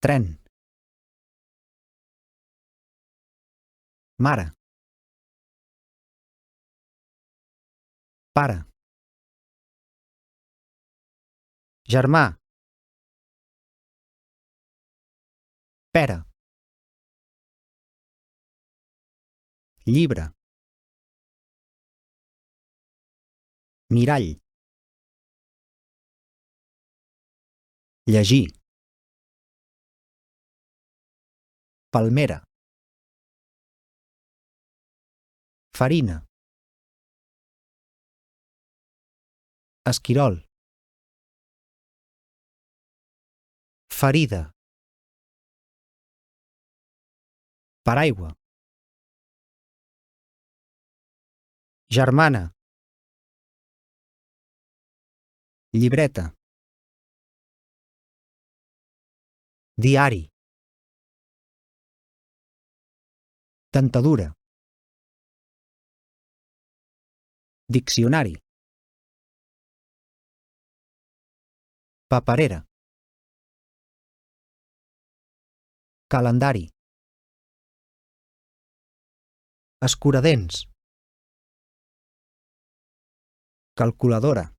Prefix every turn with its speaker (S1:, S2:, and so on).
S1: Tren. Mare. Pare. Germà. Pera. Llibre. Mirall. Llegir. Palmera. Farina. Esquirol. Ferida. Paraigua. Germana. Llibreta. Diari. Dentadura. Diccionari. Paperera. Calendari. Escuradents. Calculadora.